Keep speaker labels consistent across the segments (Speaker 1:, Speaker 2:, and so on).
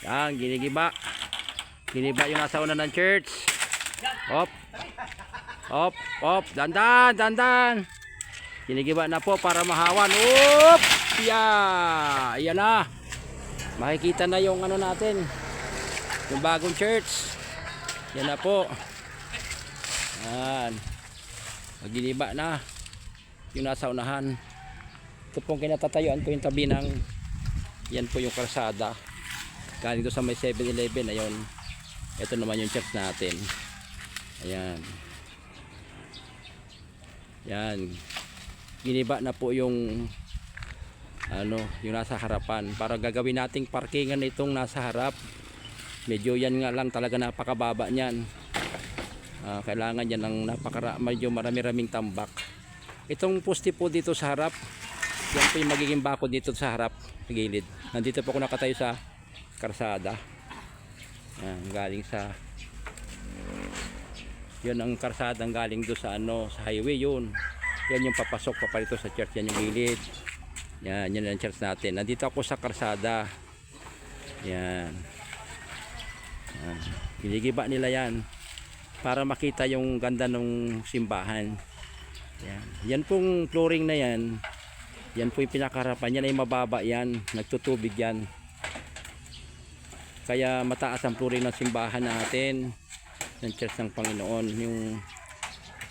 Speaker 1: Yan, ginigiba. Giniba yung nasa una ng church. Hop. Hop, hop. Dandan, dandan. Ginigiba na po para mahawan. Hop. Yeah. Ayan na. Makikita na yung ano natin. Yung bagong church. Yan na po. Yan. Giniba na yung nasa unahan. Ito pong kinatatayuan ko yung tabi ng yan po yung kalsada. Galing doon sa may 7-Eleven. Ayun. Ito naman yung church natin. Ayan. Yan. Giniba na po yung ano, yung nasa harapan para gagawin nating parkingan itong nasa harap. Medyo yan nga lang talaga napakababa niyan. Kailangan yan ng medyo marami-raming tambak. Itong poste po dito sa harap, yan po yung magiging bakod dito sa harap, sa gilid. Nandito po ako nakatayo sa karsada. Yan, galing sa yun ang karsadang galing do sa ano, sa highway yun. Yan yung papasok pa rito sa church, yan yung gilid. Yan, yan ang church natin. Nandito ako sa karsada. Yan. Yan. Ginigiba nila yan para makita yung ganda ng simbahan. Yan. Yan pong flooring na yan. Yan po yung pinakaharapan. Yan ay mababa yan. Nagtutubig yan. Kaya mataas ang flooring ng simbahan natin. Ng church ng Panginoon. Yung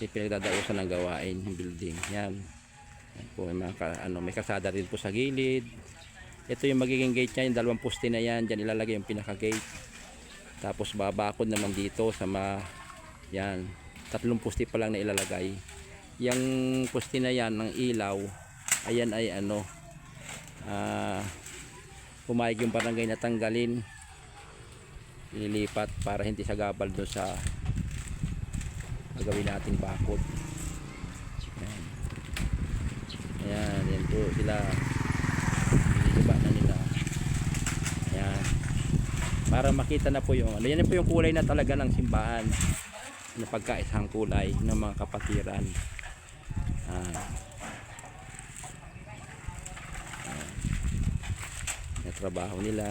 Speaker 1: pinagdadausan ng gawain. Yung building. Yan. Yan po, may kasada rin po sa gilid. Ito yung magiging gate niya. Yung dalawang poste na yan. Diyan ilalagay yung pinaka gate. Tapos babakod naman dito sa yan, 3 poste pa lang na ilalagay. Yung poste na yan ng ilaw, ayan ay ano, pumayag yung barangay na tanggalin, ililipat para hindi sagabal doon sa gagawin nating bakod. Ayan. Ayan, yan po sila, iniiba na nila. Ayan, para makita na po yung ano, yan po yung kulay na talaga ng simbahan na pagkaisang kulay ng mga kapatiran. Yung trabaho nila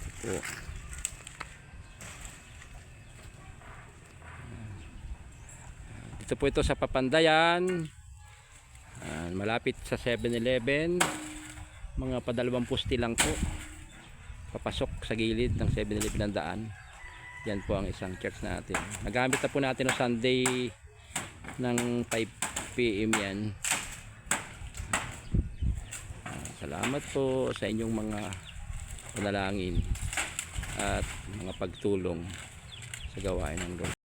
Speaker 1: ito po. Ito po ito sa Papandayan, malapit sa 7-Eleven. Mga padalawang poste lang po papasok sa gilid ng 7-Eleven ang daan. Yan po ang isang church natin. Nagamit na po natin no Sunday ng 5 PM yan. Salamat po sa inyong mga panalangin at mga pagtulong sa gawain ng Lord.